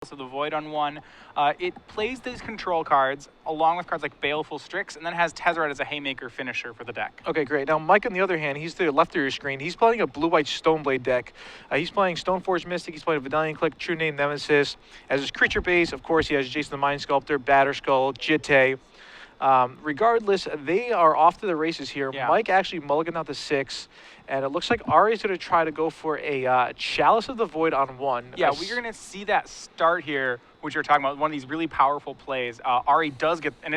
Chalice of the Void on one. It plays these control cards along with cards like Baleful Strix, and then has Tezzeret as a Haymaker finisher for the deck. Okay, great. Now, Mike, on the other hand, he's to the left of your screen. He's playing a blue-white Stoneblade deck. He's playing Stoneforge Mystic. He's playing Vidalian Click, True Name Nemesis. As his creature base, of course, he has Jason the Mind Sculptor, Batterskull, Jitte. Regardless, they are off to the races here. Yeah. Mike actually mulliganed out the 6, and it looks like Ari's going to try to go for a Chalice of the Void on 1. Yeah, we're going to see that start here, which you're talking about, one of these really powerful plays. Ari does get, and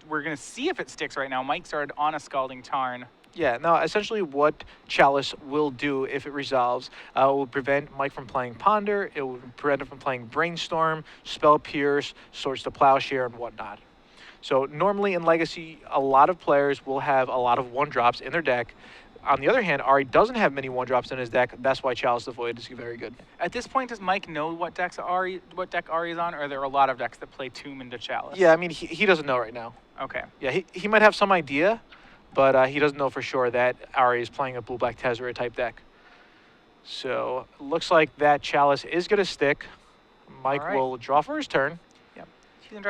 we're going to see if it sticks right now. Mike started on a Scalding Tarn. Yeah, now essentially what Chalice will do if it resolves, it will prevent Mike from playing Ponder, it will prevent him from playing Brainstorm, Spell Pierce, Swords to Plowshare, and whatnot. So normally in Legacy, a lot of players will have a lot of 1-drops in their deck. On the other hand, Ari doesn't have many 1-drops in his deck. That's why Chalice of the Void is very good. At this point, does Mike know what deck Ari is on, or are there a lot of decks that play Tomb into Chalice? Yeah, I mean, he doesn't know right now. Okay. Yeah, he might have some idea, but he doesn't know for sure that Ari is playing a blue-black Tezzeret type deck. So looks like that Chalice is going to stick. Mike will draw for his turn.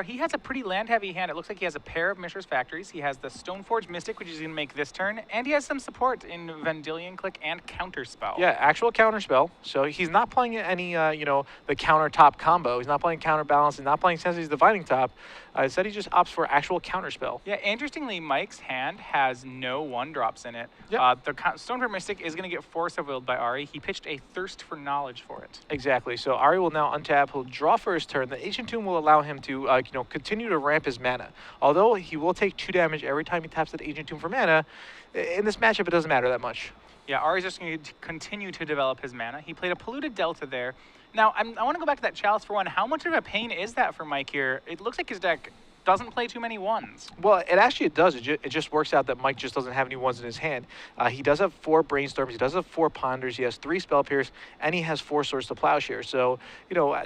He has a pretty land-heavy hand. It looks like he has a pair of Mishra's Factories. He has the Stoneforge Mystic, which he's going to make this turn, and he has some support in Vendilion Click and Counterspell. Yeah, actual Counterspell. So he's not playing any, the counter-top combo. He's not playing Counterbalance. He's not playing Sensei's Divining Top. Instead, he just opts for actual Counterspell. Yeah, interestingly, Mike's hand has no 1-drops in it. Yep. The Stoneforge Mystic is going to get Force of Willed by Ari. He pitched a Thirst for Knowledge for it. Exactly. So Ari will now untap. He'll draw for his turn. The Ancient Tomb will allow him to continue to ramp his mana. Although he will take 2 damage every time he taps that Ancient Tomb for mana, in this matchup, it doesn't matter that much. Yeah, Ari's just going to continue to develop his mana. He played a Polluted Delta there. Now, I want to go back to that Chalice for one. How much of a pain is that for Mike here? It looks like his deck doesn't play too many 1s. Well, it does. It just works out that Mike just doesn't have any 1s in his hand. He does have 4 Brainstorms, he does have 4 Ponders, he has 3 Spell Pierce, and he has 4 Swords to Plowshare. So,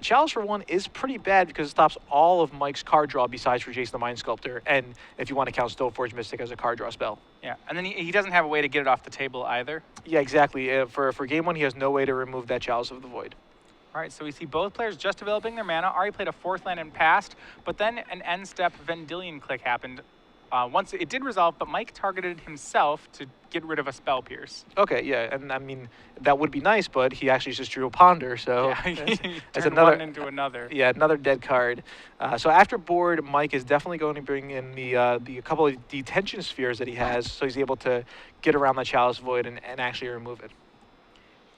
Chalice for 1 is pretty bad because it stops all of Mike's card draw besides for Jason the Mind Sculptor, and if you want to count Stoneforge Mystic as a card draw spell. Yeah, and then he doesn't have a way to get it off the table either. Yeah, exactly. For game 1, he has no way to remove that Chalice of the Void. All right, so we see both players just developing their mana. Ari played a 4th land and passed, but then an end-step Vendilion Click happened. Once it did resolve, but Mike targeted himself to get rid of a Spell Pierce. Okay, yeah, and I mean, that would be nice, but he actually just drew a Ponder, so yeah, that's another one into another. Yeah, another dead card. So after board, Mike is definitely going to bring in the couple of detention spheres that he has, so he's able to get around the Chalice Void and actually remove it.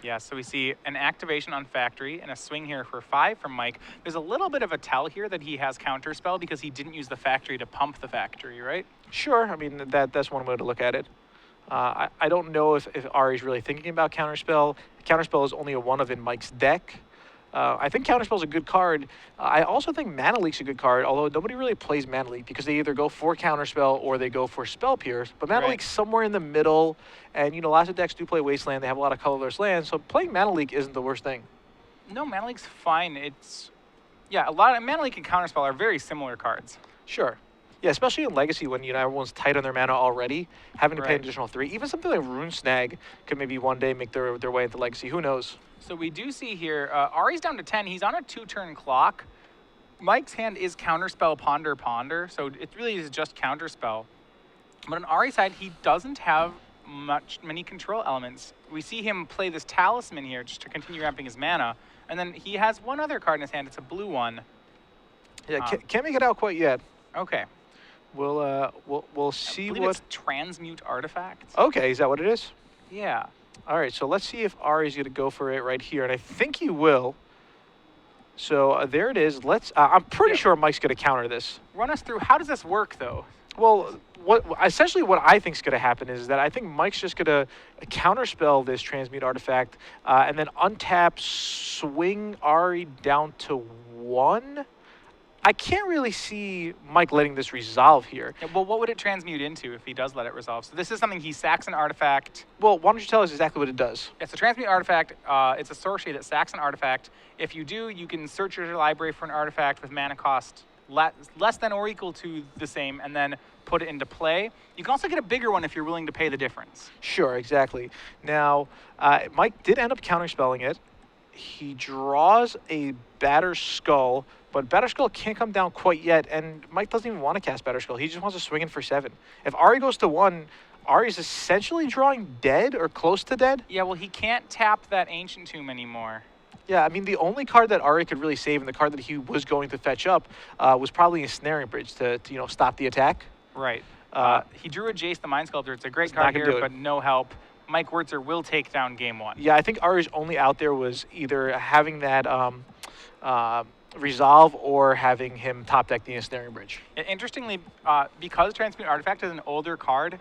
Yeah, so we see an activation on Factory and a swing here for 5 from Mike. There's a little bit of a tell here that he has Counterspell because he didn't use the Factory to pump the Factory, right? Sure, I mean, that's one way to look at it. I don't know if Ari's really thinking about Counterspell. Counterspell is only a 1 of in Mike's deck. I think Counterspell is a good card. I also think Mana Leak's a good card, although nobody really plays Mana Leak because they either go for Counterspell or they go for Spell Pierce. But Mana Leak's somewhere in the middle, and lots of decks do play Wasteland. They have a lot of colorless lands, so playing Mana Leak isn't the worst thing. No, Mana Leak's fine. A lot of Mana Leak and Counterspell are very similar cards. Sure. Yeah, especially in Legacy when everyone's tight on their mana already, having to pay an additional 3. Even something like Rune Snag could maybe one day make their way into Legacy. Who knows? So we do see here, Ari's down to 10. He's on a 2-turn clock. Mike's hand is Counterspell, Ponder, Ponder, so it really is just Counterspell. But on Ari's side, he doesn't have many control elements. We see him play this Talisman here just to continue ramping his mana, and then he has one other card in his hand. It's a blue one. Yeah, can't make it out quite yet. Okay. We'll see I believe it's Transmute Artifact. Okay, is that what it is? Yeah. All right, so let's see if Ari's going to go for it right here, and I think he will. So there it is. I'm pretty sure Mike's going to counter this. Run us through, how does this work, though? Well, essentially what I think is going to happen is that I think Mike's just going to counterspell this Transmute Artifact and then untap, swing Ari down to 1. I can't really see Mike letting this resolve here. Yeah, well, what would it transmute into if he does let it resolve? So this is something he sacks an artifact. Well, why don't you tell us exactly what it does? It's a Transmute Artifact. It's a sorcery that sacks an artifact. If you do, you can search your library for an artifact with mana cost less than or equal to the same, and then put it into play. You can also get a bigger one if you're willing to pay the difference. Sure, exactly. Now, Mike did end up counterspelling it. he draws a Batter Skull, but Batter Skull can't come down quite yet, and Mike doesn't even want to cast Batter Skull. He just wants to swing in for 7. If Ari goes to 1, Ari's essentially drawing dead or close to dead. Yeah, well, he can't tap that Ancient Tomb anymore. Yeah, I mean, the only card that Ari could really save, and the card that he was going to fetch up, was probably a Snaring Bridge to stop the attack. Right. He drew a Jace the Mind Sculptor. It's a great It's not card gonna here, do it. but no help. Mike Wurzer will take down game 1. Yeah, I think Ari's only out there was either having that resolve or having him top deck the Ensnaring Bridge. Interestingly, because Transmute Artifact is an older card,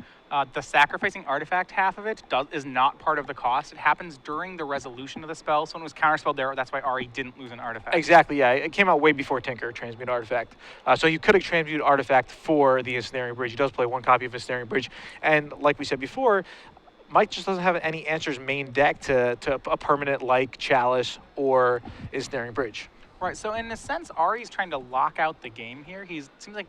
the sacrificing artifact half of it is not part of the cost. It happens during the resolution of the spell, so when it was counterspelled there, that's why Ari didn't lose an artifact. Exactly, yeah. It came out way before Tinker, Transmute Artifact. So you could have Transmute Artifact for the Ensnaring Bridge. He does play 1 copy of Ensnaring Bridge. And like we said before, Mike just doesn't have any answers main deck to a permanent like Chalice or Ensnaring Bridge. Right, so in a sense, Ari's trying to lock out the game here. Seems like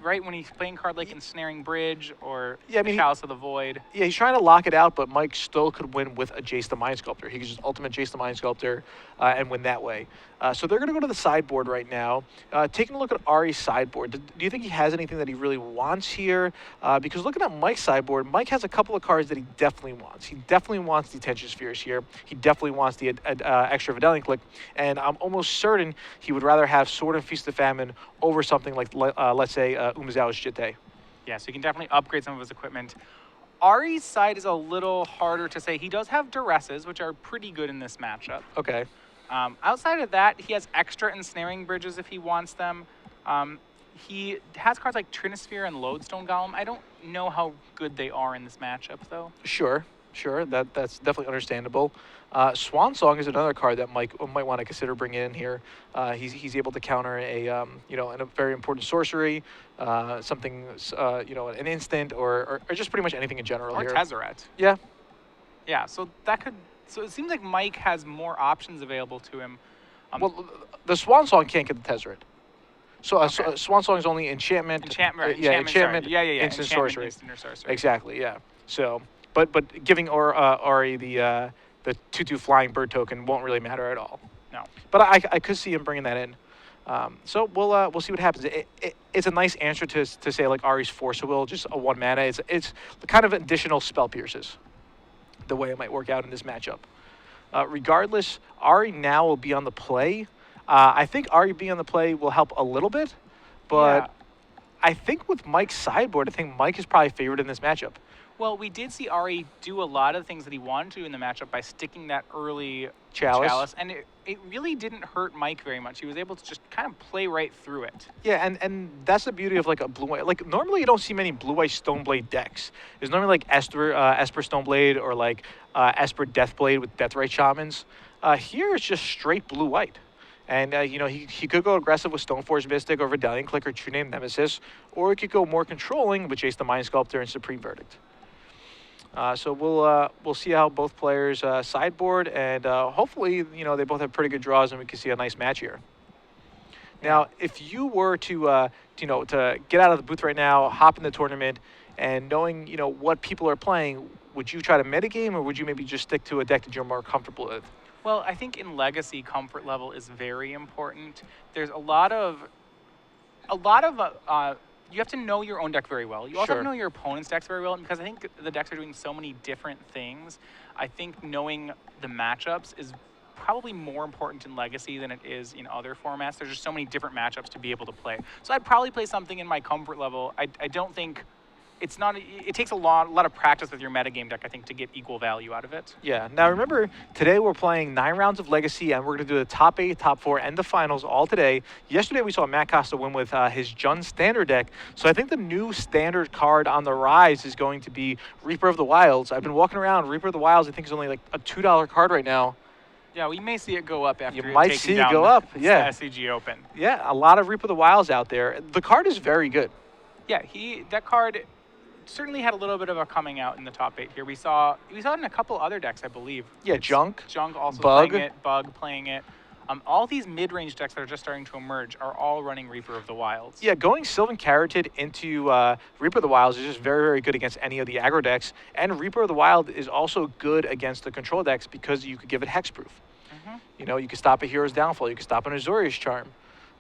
right when he's playing a card like Ensnaring Bridge or Chalice of the Void. Yeah, he's trying to lock it out, but Mike still could win with a Jace the Mind Sculptor. He could just ultimate Jace the Mind Sculptor and win that way. So they're going to go to the sideboard right now. Taking a look at Ari's sideboard, do you think he has anything that he really wants here? Because looking at Mike's sideboard, Mike has a couple of cards that he definitely wants. He definitely wants the Attention Spheres here. He definitely wants the extra Vidalian Click. And I'm almost certain he would rather have Sword and Feast of Famine over something like, let's say, Umezawa's Jitte. Yeah, so he can definitely upgrade some of his equipment. Ari's side is a little harder to say. He does have Duresses, which are pretty good in this matchup. Okay. Outside of that, he has extra Ensnaring Bridges if he wants them. He has cards like Trinisphere and Lodestone Golem. I don't know how good they are in this matchup, though. Sure. That's definitely understandable. Swan Song is another card that Mike might want to consider bringing in here. He's able to counter a very important sorcery, something an instant or just pretty much anything in general or here. Tezzeret. Yeah. Yeah. So it seems like Mike has more options available to him. Well, the Swan Song can't get the Tezzeret. So Swan Song is only enchantment. Enchantment. Enchantment. Yeah. Instant sorcery. Instant or sorcery. Exactly. Yeah. So. But giving Ari the 2/2 flying bird token won't really matter at all. No. But I could see him bringing that in. So we'll see what happens. It's a nice answer to say like Ari's Force of Will, just a 1 mana. It's the kind of additional spell pierces, the way it might work out in this matchup. Regardless, Ari now will be on the play. I think Ari being on the play will help a little bit, but yeah. I think with Mike's sideboard, I think Mike is probably favored in this matchup. Well, we did see Ari do a lot of the things that he wanted to in the matchup by sticking that early Chalice. And it really didn't hurt Mike very much. He was able to just kind of play right through it. Yeah, and that's the beauty of like a blue-white. Like normally you don't see many blue-white Stoneblade decks. There's normally like Esper Stoneblade or like Esper Deathblade with Deathrite Shamans. Here it's just straight blue-white. And, he could go aggressive with Stoneforge Mystic or Vidalian Click or True Name Nemesis, or he could go more controlling with Jace the Mind Sculptor and Supreme Verdict. So we'll see how both players sideboard, and hopefully, they both have pretty good draws, and we can see a nice match here. Now, if you were to get out of the booth right now, hop in the tournament, and knowing, what people are playing, would you try to metagame, or would you maybe just stick to a deck that you're more comfortable with? Well, I think in Legacy, comfort level is very important. There's a lot of you have to know your own deck very well. You also have to know your opponent's decks very well, because I think the decks are doing so many different things. I think knowing the matchups is probably more important in Legacy than it is in other formats. There's just so many different matchups to be able to play. So I'd probably play something in my comfort level. I don't think it takes a lot of practice with your metagame deck, I think, to get equal value out of it. Yeah. Now remember, today we're playing 9 rounds of Legacy, and we're going to do the top 8, top 4, and the finals all today. Yesterday we saw Matt Costa win with his Jund standard deck, so I think the new standard card on the rise is going to be Reaper of the Wilds. I've been walking around. Reaper of the Wilds, I think, is only like a $2 card right now. Yeah, we may see it go up after you might see it go up. Yeah. SCG Open. Yeah, a lot of Reaper of the Wilds out there. The card is very good. Yeah, that card certainly had a little bit of a coming out in the top 8 here. We saw it in a couple other decks, I believe. Yeah, Junk also Bug. playing it, Bug playing it. All these mid-range decks that are just starting to emerge are all running Reaper of the Wilds. Yeah, going Sylvan Carotid into Reaper of the Wilds is just very, very good against any of the aggro decks. And Reaper of the Wild is also good against the control decks because you could give it hexproof. You know, you can stop a Hero's Downfall. You can stop an Azorius Charm.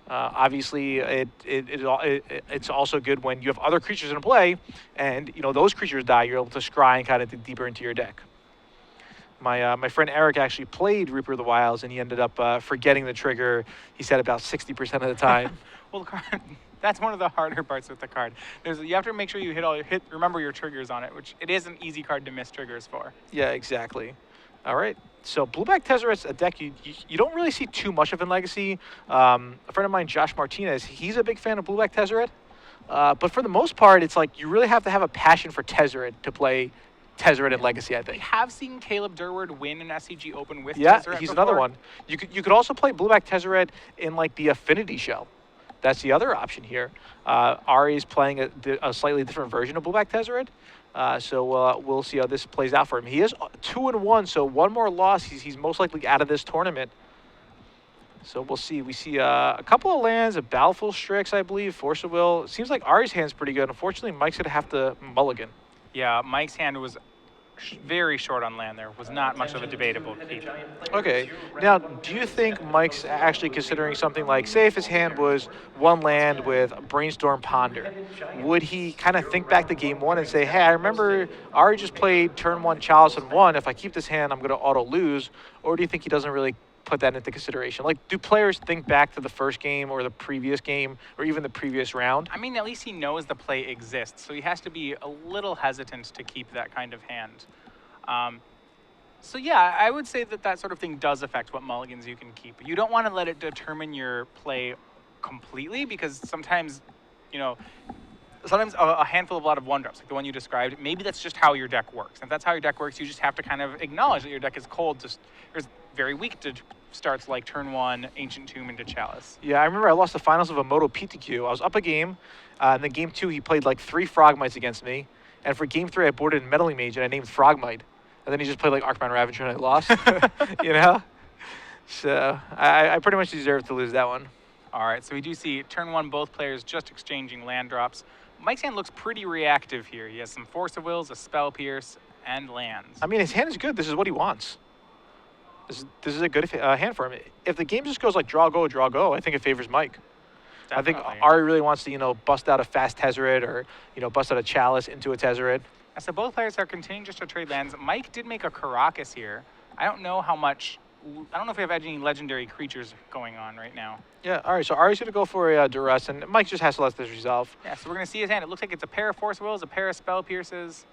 Obviously, it's also good when you have other creatures in play, and you know those creatures die. You're able to scry and kind of dig deeper into your deck. My friend Eric actually played Reaper of the Wilds, and he ended up forgetting the trigger. He said about 60% of the time. Well, the card, that's one of the harder parts with the card. You have to make sure you remember your triggers on it, which it is an easy card to miss triggers for. Yeah, exactly. All right. So Blueback Tezzeret's a deck you don't really see too much of in Legacy. A friend of mine, Josh Martinez, he's a big fan of Blueback Tezzeret. But for the most part, it's like you really have to have a passion for Tezzeret to play Tezzeret in Legacy, I We think. have seen Caleb Durward win an SCG Open with Yeah, Tezzeret he's before. another one. You could also play Blueback Tezzeret in like the Affinity Shell. That's the other option here. Ari is playing a slightly different version of Blueback Tezzeret. So we'll see how this plays out for him. He is 2-1, so one more loss. He's most likely out of this tournament. So we'll see. We see a couple of lands, a Baleful Strix, I believe, Force of Will. It seems like Ari's hand's pretty good. Unfortunately, Mike's going to have to mulligan. Yeah, Mike's hand was very short on land there. Was not much of a debatable keep. Okay. Now, do you think Mike's actually considering something like, say if his hand was one land with Brainstorm Ponder, would he kind of think back to game one and say, hey, I remember Ari just played turn one Chalice and one. If I keep this hand, I'm going to auto lose? Or do you think he doesn't really put that into consideration? Like, do players think back to the first game or the previous game or even the previous round? I mean, at least he knows the play exists, so he has to be a little hesitant to keep that kind of hand. So yeah, I would say that sort of thing does affect what mulligans you can keep. You don't want to let it determine your play completely, because sometimes, you know, a handful of a lot of one-drops, like the one you described, maybe that's just how your deck works. And if that's how your deck works, you just have to kind of acknowledge that your deck is cold, or very weak to starts like turn one, Ancient Tomb into Chalice. Yeah, I remember I lost the finals of a Moto PTQ. I was up a game, and then game two, he played like 3 Frogmites against me. And for game 3, I boarded Meddling Mage, and I named Frogmite. And then he just played like Arcbound Ravager, and I lost. You know? So I pretty much deserved to lose that one. All right, so we do see turn one, both players just exchanging land drops. Mike's hand looks pretty reactive here. He has some Force of Wills, a Spell Pierce, and lands. I mean, his hand is good. This is what he wants. This is a good hand for him. If the game just goes like draw, go, I think it favors Mike. Definitely. I think Ari really wants to, you know, bust out a fast Tezzeret or, you know, bust out a Chalice into a Tezzeret. So both players are continuing just to trade lands. Mike did make a Caracas here. I don't know if we have any legendary creatures going on right now. Yeah, all right, so Ari's going to go for a Duress, and Mike just has to let this resolve. Yeah, so we're going to see his hand. It looks like it's a pair of Force Wills, a pair of Spell Pierces.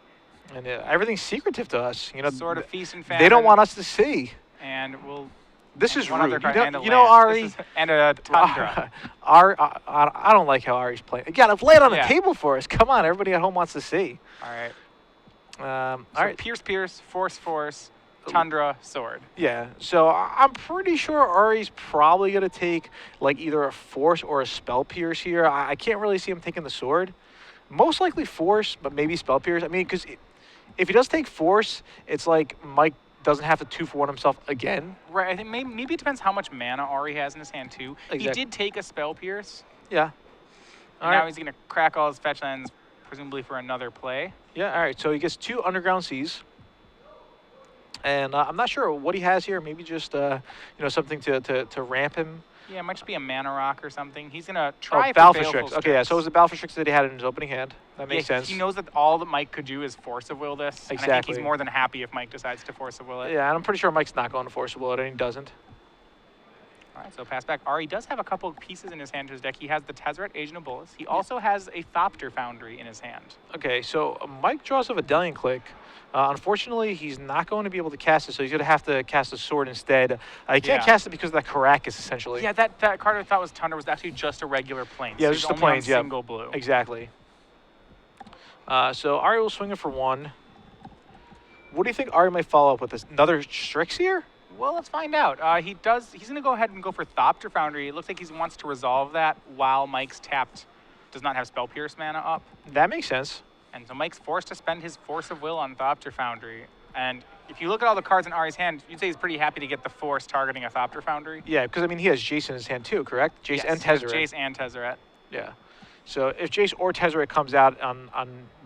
And everything's secretive to us. You know, Sort of Feast and Famine. they don't want us to see. And we'll... This is one rude. other card and a You know, land. Ari... And a Tundra. I don't like how Ari's playing. You got to lay it on the Yeah. table for us. Come on, everybody at home wants to see. All right. All So right. Pierce, Force, Tundra, Sword. Yeah, so I'm pretty sure Ari's probably going to take like either a Force or a Spell Pierce here. I can't really see him taking the Sword. Most likely Force, but maybe Spell Pierce. I mean, because if he does take Force, it's like Mike doesn't have to 2-for-1 himself again. Right, I think maybe it depends how much mana Ari has in his hand, too. Exactly. He did take a Spell Pierce. Yeah. And now he's going to crack all his fetch lands, presumably for another play. Yeah, all right, so he gets 2 Underground Seas. And I'm not sure what he has here. Maybe just, you know, something to ramp him. Yeah, it might just be a Mana Rock or something. He's going to try for Baleful Baleful Strix. Okay, yeah, so it was the Baleful Strix that he had in his opening hand. That makes sense. He knows that all that Mike could do is Force of Will this. Exactly. And I think he's more than happy if Mike decides to Force of Will it. Yeah, and I'm pretty sure Mike's not going to Force of Will it, and he doesn't. All right, so pass back. Ari does have a couple of pieces in his hand to his deck. He has the Tezzeret, Agent of Bolas. He also has a Thopter Foundry in his hand. Okay, so Mike draws a Vidalian Click. Unfortunately, he's not going to be able to cast it, so he's going to have to cast a Sword instead. He can't cast it because of that Caracas, essentially. Yeah, that card I thought was Tundra was actually just a regular Plains. Yeah, so just the only on Plains, yeah. single blue. Exactly. So Ari will swing it for 1. What do you think Ari might follow up with this? Another Strix here? Well, let's find out. He's going to go ahead and go for Thopter Foundry. It looks like he wants to resolve that while Mike's tapped does not have Spell Pierce mana up. That makes sense. And so Mike's forced to spend his Force of Will on Thopter Foundry. And if you look at all the cards in Ari's hand, you'd say he's pretty happy to get the Force targeting a Thopter Foundry. Yeah, because, I mean, he has Jace in his hand too, correct? Jace Yes, and Tezzeret. Jace and Tezzeret. Yeah. So if Jace or Tezzeret comes out on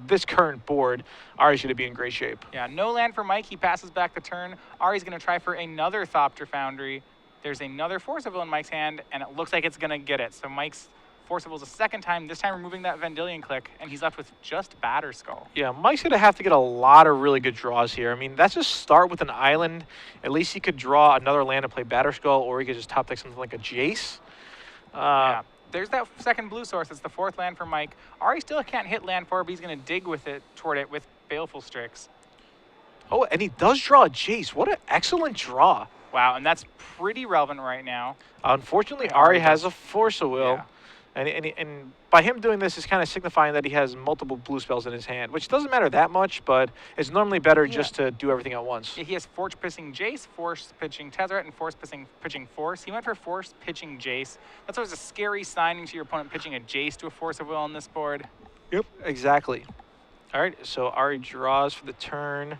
this current board, Ari's going to be in great shape. Yeah, no land for Mike. He passes back the turn. Ari's going to try for another Thopter Foundry. There's another Force of Will in Mike's hand, and it looks like it's going to get it. So Mike's Force of Will's a second time, this time removing that Vendilion Click, and he's left with just Batterskull. Yeah, Mike's going to have to get a lot of really good draws here. I mean, that's just start with an island. At least he could draw another land and play Batterskull, or he could just top deck something like a Jace. Yeah. There's that second blue source. It's the fourth land for Mike. Ari still can't hit land 4, but he's going to dig toward it with Baleful Strix. Oh, and he does draw a Jace. What an excellent draw. Wow, and that's pretty relevant right now. Unfortunately, Yeah, Ari Ari has does. a Force of Will. Yeah. And by him doing this is kind of signifying that he has multiple blue spells in his hand, which doesn't matter that much, but it's normally better just to do everything at once. Yeah, he has Force pitching Jace, Force pitching Tezzeret, and Force pitching Force. He went for Force pitching Jace. That's always a scary sign into your opponent pitching a Jace to a Force of Will on this board. Yep, exactly. All right, so Ari draws for the turn.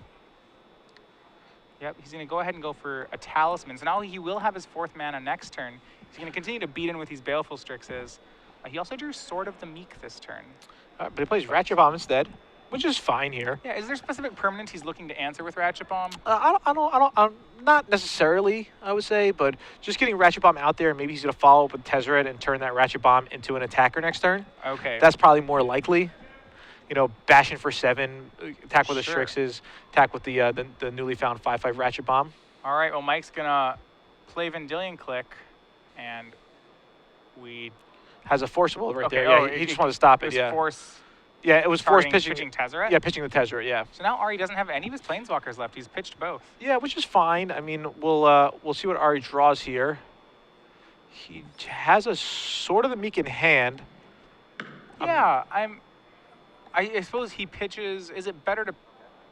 Yep, he's going to go ahead and go for a Talisman. So now he will have his 4th mana next turn. He's going to continue to beat in with these Baleful Strixes. He also drew Sword of the Meek this turn. But he plays Ratchet Bomb instead, which is fine here. Yeah, is there specific permanent he's looking to answer with Ratchet Bomb? Not necessarily, I would say, but just getting Ratchet Bomb out there, and maybe he's going to follow up with Tezzeret and turn that Ratchet Bomb into an attacker next turn. Okay. That's probably more likely. You know, bashing for 7, attack with the Sure. Strixes, attack with the newly found 5/5 Ratchet Bomb. All right, well, Mike's going to play Vendilion Click, and we... Has a Force of Will right Okay, there. Yeah, oh, he just wanted to stop it. was Yeah, Force yeah, it was Force targeting pitching. Tezzeret? Yeah, pitching the Tezzeret. Yeah, So now Ari doesn't have any of his Planeswalkers left. He's pitched both. yeah, which is fine. I mean, we'll see what Ari draws here. He has a Sword of the Meek in hand. Yeah, I suppose he pitches... Is it better to...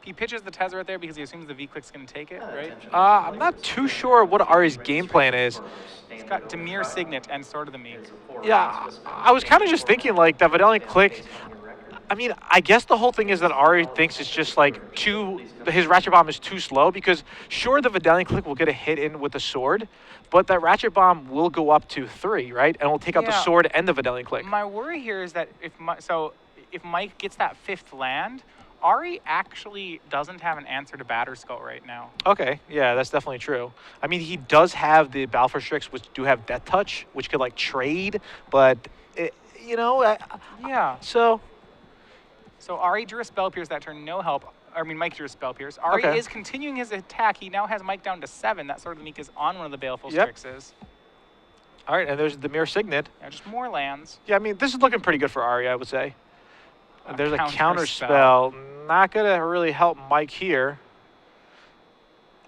He pitches the Tezzeret there because he assumes the V-Click's going to take it, right? I'm not too sure what Ari's game plan is. He's got Demir Signet and Sword of the Meek. Yeah, I was kind of just thinking like that Vendilion Click. I mean, I guess the whole thing is that Ari thinks it's just like his Ratchet Bomb is too slow because sure, the Vendilion Click will get a hit in with the sword, but that Ratchet Bomb will go up to 3, right? And will take out the Yeah. sword and the Vendilion Click. My worry here is that if Mike gets that 5th land, Ari actually doesn't have an answer to Batterskull right now. Okay, yeah, that's definitely true. I mean, he does have the Balfour Strix, which do have Death Touch, which could like trade, but Yeah. So Ari drew a Spell Pierce that turn, no help. I mean, Mike drew a Spell Pierce. Ari Okay. is continuing his attack. He now has Mike down to 7. That Sword of the Meek is on one of the Baleful Yep. Strixes. all right, and there's the Mirror Signet. Yeah, just more lands. Yeah, I mean, this is looking pretty good for Ari, I would say. And there's a counter counter spell. spell. Not gonna really help Mike here.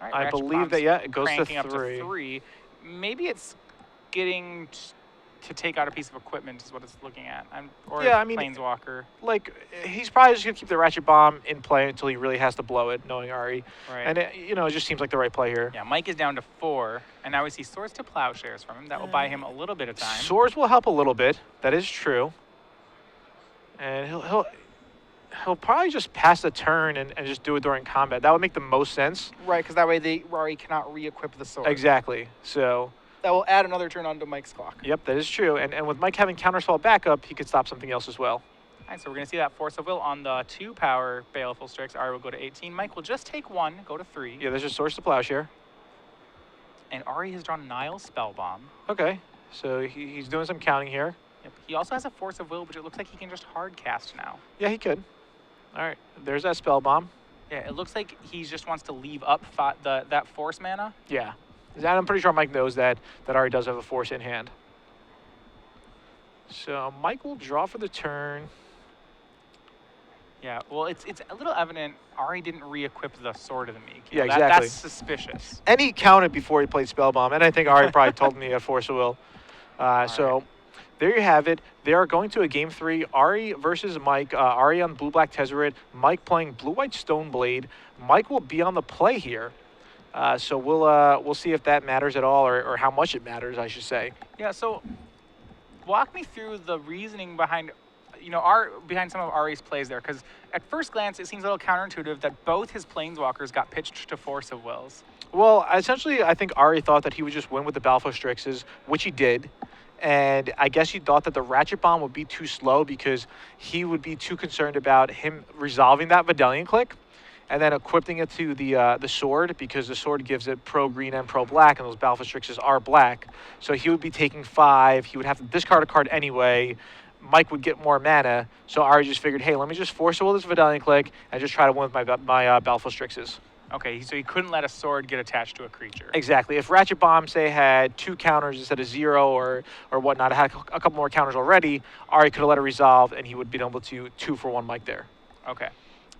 All right, I Ratchet believe Bomb's that, yeah, it goes to cranking up 3. to 3. Maybe it's getting to take out a piece of equipment is what it's looking at. Or Yeah, a I mean, Planeswalker. Like, he's probably just gonna keep the Ratchet Bomb in play until he really has to blow it, knowing Ari. Right. And it just seems like the right play here. Yeah, Mike is down to 4, and now we see Swords to Plowshares from him. That will buy him a little bit of time. Swords will help a little bit. That is true. And he'll probably just pass the turn and just do it during combat. That would make the most sense. Right, because that way Ari cannot re-equip the sword. Exactly. So, That will add another turn onto Mike's clock. yep, that is true. And with Mike having counterspell backup, he could stop something else as well. All right, so we're going to see that Force of Will on the 2-power Baleful Strix. Ari will go to 18. Mike will just take 1, go to 3. Yeah, there's just Source to Plowshare. And Ari has drawn Nile Spellbomb. Okay, so he's doing some counting here. Yep. He also has a Force of Will, but it looks like he can just hard cast now. Yeah, he could. All right, there's that spell bomb. Yeah, it looks like he just wants to leave up that Force mana. Yeah, and I'm pretty sure Mike knows that Ari does have a Force in hand. So Mike will draw for the turn. Yeah, well, it's a little evident Ari didn't re-equip the Sword of the Meek. Yeah, That- exactly. That's suspicious. And he counted before he played spell bomb, and I think Ari probably told me he had Force of Will. So there you have it. They are going to a game 3. Ari versus Mike. Ari on blue-black Tezzeret. Mike playing blue-white Stoneblade. Mike will be on the play here. So we'll see if that matters at all, or how much it matters, I should say. Yeah, so walk me through the reasoning behind, behind some of Ari's plays there, because at first glance it seems a little counterintuitive that both his Planeswalkers got pitched to Force of Wills. Well, essentially, I think Ari thought that he would just win with the Balfo Strixes, which he did. and I guess he thought that the Ratchet Bomb would be too slow because he would be too concerned about him resolving that Vidalian click and then equipping it to the sword, because the sword gives it pro green and pro black, and those Battlefield Strixes are black. So he would be taking 5. He would have to discard a card anyway. Mike would get more mana. So Ari just figured, hey, let me just force will this Vidalian click and just try to win with my Battlefield Strixes. Okay, so he couldn't let a sword get attached to a creature. Exactly. If Ratchet Bomb, say, had 2 counters instead of 0 or whatnot, had a couple more counters already, Ari could have let it resolve, and he would have been able to 2-for-1 Mike there. Okay.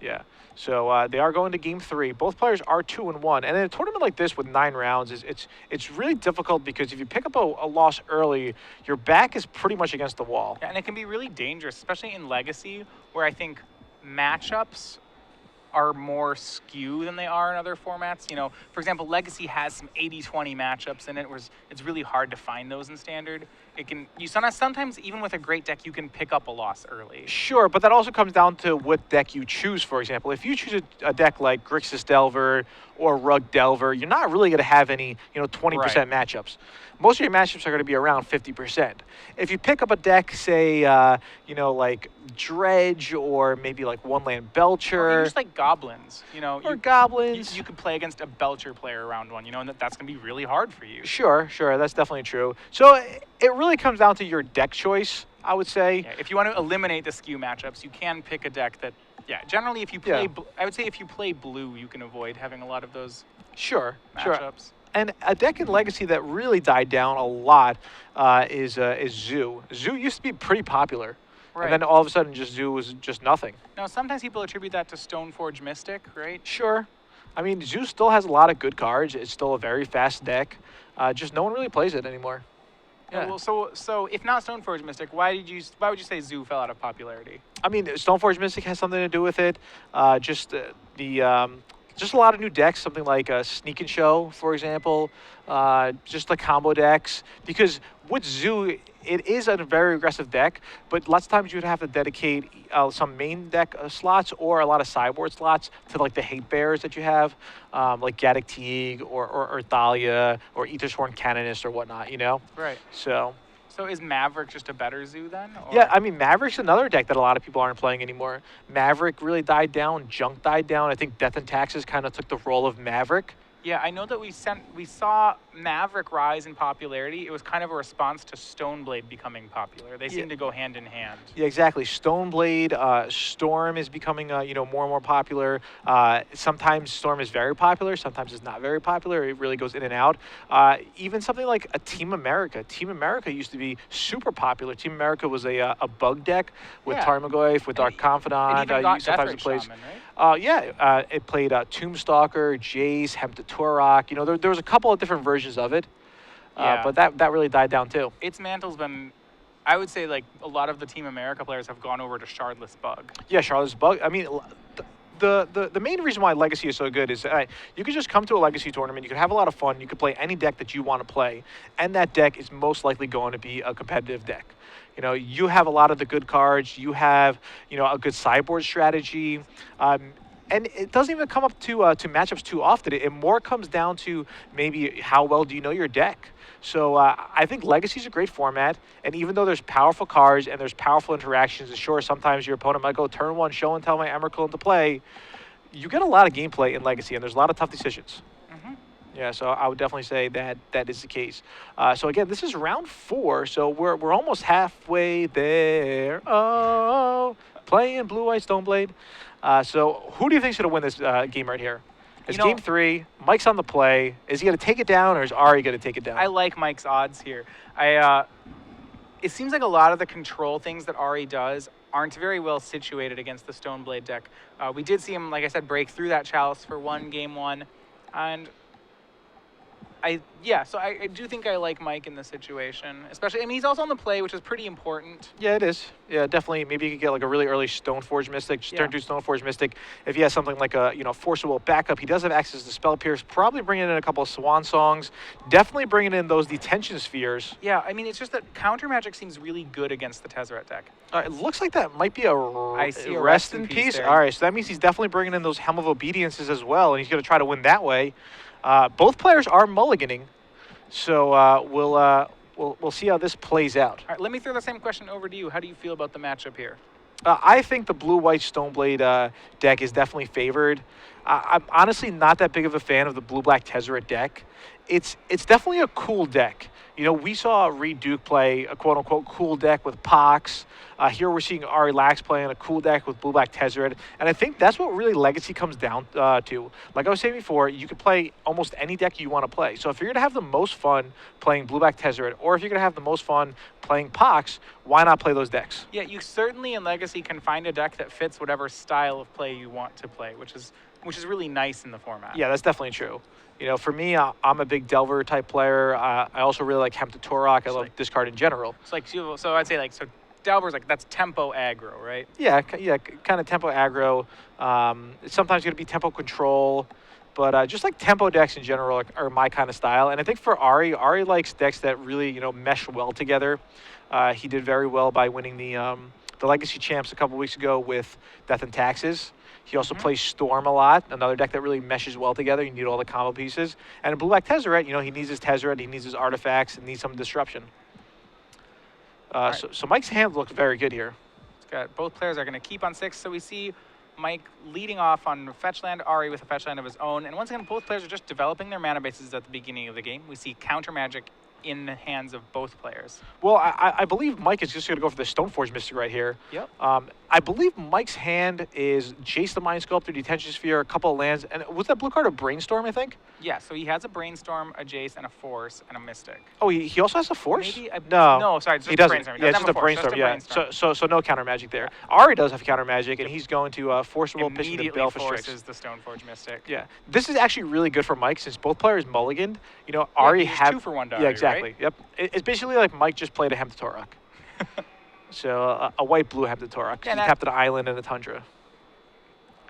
Yeah. So they are going to game 3. Both players are 2-1, and in a tournament like this with 9 rounds, it's really difficult because if you pick up a loss early, your back is pretty much against the wall. Yeah, and it can be really dangerous, especially in Legacy, where I think matchups are more skew than they are in other formats. You know, for example, Legacy has some 80-20 matchups in it, where it's really hard to find those in Standard. Sometimes even with a great deck, you can pick up a loss early. Sure, but that also comes down to what deck you choose. For example, if you choose a deck like Grixis Delver or Rug Delver, you're not really going to have any 20% matchups. Most of your matchups are going to be around 50%. If you pick up a deck, say, like Dredge or maybe like One Land Belcher. Or just like Goblins, Or Goblins. You could play against a Belcher player round 1, and that's going to be really hard for you. Sure, that's definitely true. So it really comes down to your deck choice, I would say. Yeah, if you want to eliminate the skew matchups, you can pick a deck that, generally if you play, I would say if you play blue, you can avoid having a lot of those matchups. And a deck in Legacy that really died down a lot is Zoo. Zoo used to be pretty popular. Right. And then all of a sudden, Zoo was just nothing. Now, sometimes people attribute that to Stoneforge Mystic, right? Sure. I mean, Zoo still has a lot of good cards. It's still a very fast deck. Just no one really plays it anymore. Yeah. Well, so if not Stoneforge Mystic, why would you say Zoo fell out of popularity? I mean, Stoneforge Mystic has something to do with it. Just a lot of new decks, something like Sneak and Show, for example, just the combo decks. Because with Zoo, it is a very aggressive deck, but lots of times you would have to dedicate some main deck slots or a lot of sideboard slots to like the hate bears that you have, like Gaddock Teague or Thalia or Aethersworn Canonist or whatnot, Right. So is Maverick just a better Zoo then? Or? Yeah, I mean, Maverick's another deck that a lot of people aren't playing anymore. Maverick really died down. Junk died down. I think Death and Taxes kind of took the role of Maverick. Yeah, I know that we saw Maverick rise in popularity. It was kind of a response to Stoneblade becoming popular. They seem to go hand in hand. Yeah, exactly. Stoneblade, Storm is becoming more and more popular. Sometimes Storm is very popular. Sometimes it's not very popular. It really goes in and out. Even something like a Team America. Team America used to be super popular. Team America was a bug deck with Tarmogoyf, with Dark Confidant. It even got sometimes Death it plays. Shaman, right? It played Tombstalker, Jace, Hemp-to-Turok. There was a couple of different versions of it, but that really died down too. Its mantle's been, I would say, like a lot of the Team America players have gone over to Shardless Bug. Yeah, Shardless Bug. I mean, the main reason why Legacy is so good is you could just come to a Legacy tournament, you could have a lot of fun, you could play any deck that you want to play, and that deck is most likely going to be a competitive deck. You have a lot of the good cards, you have, a good sideboard strategy, and it doesn't even come up to matchups too often. It more comes down to maybe how well do you know your deck. So I think Legacy is a great format, and even though there's powerful cards and there's powerful interactions, and sure, sometimes your opponent might go turn 1, show and tell my Emrakul into play, you get a lot of gameplay in Legacy, and there's a lot of tough decisions. Yeah, so I would definitely say that is the case. So again, this is round 4, so we're almost halfway there. Oh, playing Blue-White Stoneblade. So who do you think's going to win this game right here? It's game 3. Mike's on the play. Is he going to take it down, or is Ari going to take it down? I like Mike's odds here. It seems like a lot of the control things that Ari does aren't very well situated against the Stoneblade deck. We did see him, like I said, break through that Chalice for game 1, and I do think I like Mike in this situation, especially. I mean, he's also on the play, which is pretty important. Yeah, it is. Yeah, definitely. Maybe you could get like a really early Stoneforge Mystic, turn 2 Stoneforge Mystic. If he has something like a Force of Will backup, he does have access to Spell Pierce. Probably bringing in a couple of Swan Songs. Definitely bringing in those Detention Spheres. Yeah, I mean, it's just that counter magic seems really good against the Tezzeret deck. It looks like that might be a rest in peace. There. All right, so that means he's definitely bringing in those Helm of Obediences as well, and he's going to try to win that way. Both players are mulliganing. So we'll see how this plays out. All right, let me throw the same question over to you. How do you feel about the matchup here? I think the blue-white Stoneblade deck is definitely favored. I'm honestly not that big of a fan of the blue-black Tezzeret deck. It's definitely a cool deck. You know, we saw Reed Duke play a quote-unquote cool deck with Pox. Here we're seeing Ari Lax playing a cool deck with blue-black Tezzeret. And I think that's what really Legacy comes down to. Like I was saying before, you can play almost any deck you want to play. So if you're going to have the most fun playing blue-black Tezzeret, or if you're going to have the most fun playing Pox, why not play those decks? Yeah, you certainly in Legacy can find a deck that fits whatever style of play you want to play, which is really nice in the format. Yeah, that's definitely true. You know, for me, I'm a big Delver type player. I also really like Hemp Torok. I love this card in general. It's like so I'd say like so Delver's like that's tempo aggro, right? Yeah, kind of tempo aggro. It's sometimes going to be tempo control, but just like tempo decks in general are my kind of style. And I think for Ari likes decks that really mesh well together. He did very well by winning the Legacy Champs a couple weeks ago with Death and Taxes. He also plays Storm a lot, another deck that really meshes well together. You need all the combo pieces. And in Blue-Black Tezzeret, he needs his Tezzeret, he needs his artifacts, and needs some disruption. Right. So Mike's hand looks very good here. It's got both players are going to keep on 6, so we see Mike leading off on fetch land, Ari with a fetch land of his own. And once again, both players are just developing their mana bases at the beginning of the game. We see counter magic in the hands of both players. Well, I believe Mike is just going to go for the Stoneforge Mystic right here. Yep. I believe Mike's hand is Jace the Mind Sculptor, Detention Sphere, a couple of lands, and was that blue card a Brainstorm, I think? Yeah, so he has a Brainstorm, a Jace, and a Force, and a Mystic. Oh, he also has a Force? Maybe no, sorry, it's just he doesn't. Brainstorm. Yeah, it's just a Brainstorm, yeah. So no counter magic there. Ari does have counter magic, and he's going to Forcible pitching the Baleful Strikes. Forces the Stoneforge Mystic. Yeah, this is actually really good for Mike since both players mulliganed. Ari had 2 for 1 to Ari, yeah, exactly. Right? Yep. It's basically like Mike just played a Hemp Torok. So a white-blue Hemp Torok. He tapped an island and a Tundra.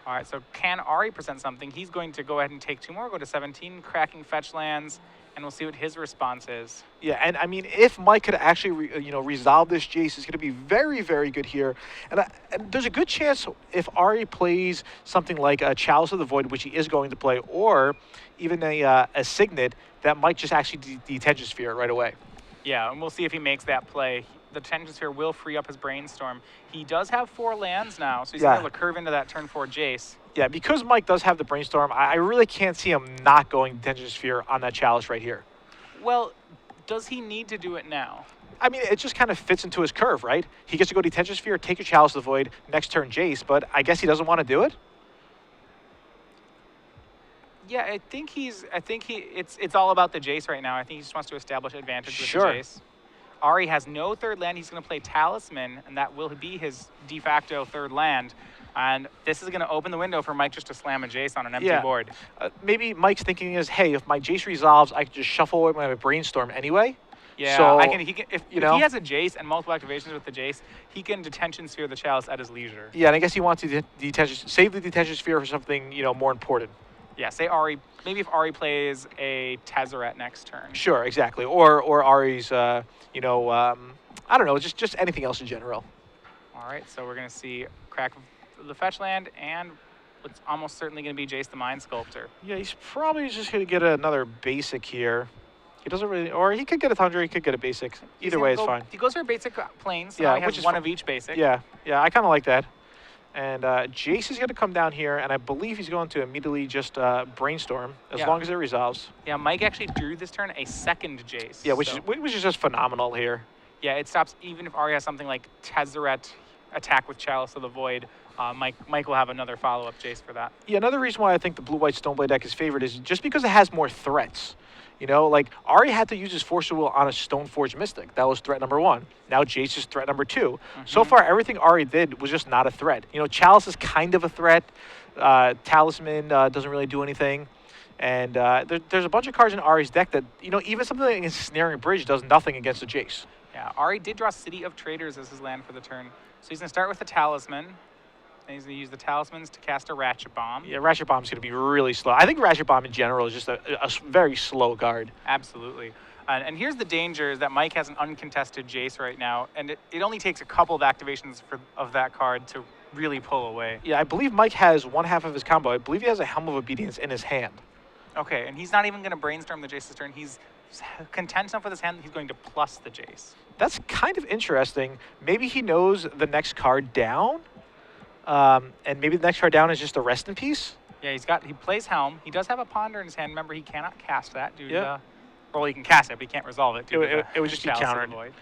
All right, so can Ari present something? He's going to go ahead and take 2 more, go to 17, cracking fetch lands, and we'll see what his response is. Yeah, and I mean, if Mike could actually, resolve this Jace, it's going to be very, very good here. And there's a good chance if Ari plays something like a Chalice of the Void, which he is going to play, or even a Signet, that might just actually Detention Sphere right away. Yeah, and we'll see if he makes that play. The Detention Sphere will free up his Brainstorm. He does have 4 lands now, so he's going to be able to curve into that turn 4 Jace. Yeah, because Mike does have the Brainstorm, I really can't see him not going Detention Sphere on that Chalice right here. Well, does he need to do it now? I mean, it just kind of fits into his curve, right? He gets to go Detention Sphere, take your Chalice of the Void, next turn Jace, but I guess he doesn't want to do it? Yeah, it's all about the Jace right now. I think he just wants to establish advantage with the Jace. Ari has no 3rd land. He's going to play Talisman, and that will be his de facto 3rd land. And this is going to open the window for Mike just to slam a Jace on an empty board. Maybe Mike's thinking is, hey, if my Jace resolves, I can just shuffle away my Brainstorm anyway. Yeah, so, if he has a Jace and multiple activations with the Jace, he can Detention Sphere the Chalice at his leisure. Yeah, and I guess he wants to save the Detention Sphere for something, more important. Yeah, maybe if Ari plays a Tezzeret next turn. Sure, exactly. Or Ari's, I don't know, just anything else in general. All right, so we're going to see crack of the fetch land and what's almost certainly going to be Jace the Mind Sculptor. Yeah, he's probably just going to get another basic here. He doesn't really, or he could get a Tundra, he could get a basic. Either way is fine. He goes for a basic plane, so now he has one of each basic. Yeah, I kind of like that. And Jace is going to come down here, and I believe he's going to immediately just Brainstorm, as long as it resolves. Yeah, Mike actually drew this turn a 2nd Jace. Yeah, which is just phenomenal here. Yeah, it stops even if Ari has something like Tezzeret, attack with Chalice of the Void. Mike will have another follow-up Jace for that. Yeah, another reason why I think the blue-white Stoneblade deck is favored is just because it has more threats. Like Ari had to use his Force of Will on a Stoneforge Mystic. That was threat number 1. Now Jace is threat number 2. So far, everything Ari did was just not a threat. Chalice is kind of a threat. Talisman doesn't really do anything. And there's a bunch of cards in Ari's deck that, even something like Ensnaring Bridge does nothing against a Jace. Yeah, Ari did draw City of Traders as his land for the turn. So he's going to start with the Talisman. And he's going to use the Talismans to cast a Ratchet Bomb. Yeah, Ratchet Bomb's going to be really slow. I think Ratchet Bomb in general is just a very slow card. Absolutely. And here's the danger is that Mike has an uncontested Jace right now, and it only takes a couple of activations of that card to really pull away. Yeah, I believe Mike has one half of his combo. I believe he has a Helm of Obedience in his hand. Okay, and he's not even going to Brainstorm the Jace's turn. He's content enough with his hand that he's going to plus the Jace. That's kind of interesting. Maybe he knows the next card down, and maybe the next card down is just a rest in peace. Yeah, he plays Helm. He does have a Ponder in his hand. Remember, he cannot cast that due to Yeah. well, he can cast it, but he can't resolve it. It would just be Chalice of the countered. Void.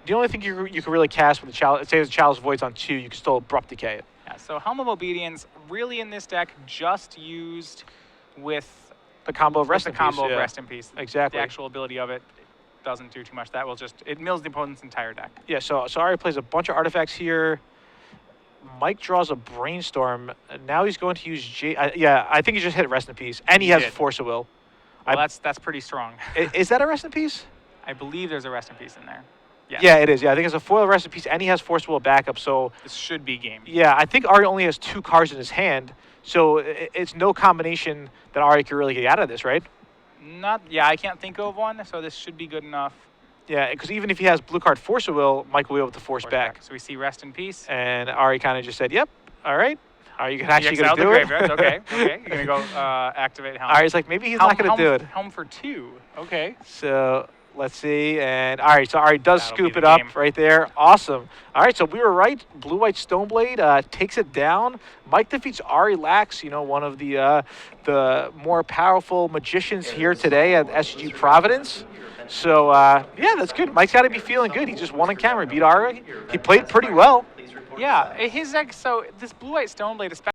The only thing you can really cast with the Chalice, say the Chalice Void's on 2, you can still abrupt decay it. Yeah, so Helm of Obedience, really in this deck, just used with The combo of Rest the in combo Peace. of Yeah. Rest in Peace. Exactly. The actual ability of it doesn't do too much. That will it mills the opponent's entire deck. Yeah, so Ari plays a bunch of artifacts here. Mike draws a Brainstorm. Now he's going to use yeah, I think he just hit Rest in Peace. And he has did. Force of Will. Well, that's pretty strong. Is that a Rest in Peace? I believe there's a Rest in Peace in there. Yeah. Yeah, it is. Yeah, I think it's a foil Rest in Peace, and he has Force of Will backup. So This should be game. yeah, I think Ari only has 2 cards in his hand. So it's no combination that Ari can really get out of this, right? Yeah, I can't think of one, so this should be good enough. Yeah, because even if he has blue card Force of Will, Mike will be able to force back. So we see Rest in Peace. And Ari kind of just said, "Yep, all right. Are you actually He going exiled to the do it?" graveyard. Okay. You're going to go activate Helm. Ari's like, maybe he's not going to do it. Helm for 2. Okay. So let's see. And all right, so Ari does That'll scoop be it the up game. right there. Awesome. All right, so we were right. Blue-white Stoneblade takes it down. Mike defeats Ari Lax, one of the more powerful magicians here today at SCG Providence. So, yeah, that's good. Mike's got to be feeling good. He just won on camera, beat Ari. He played pretty well. Yeah, his deck, so this Blue-White Stoneblade, especially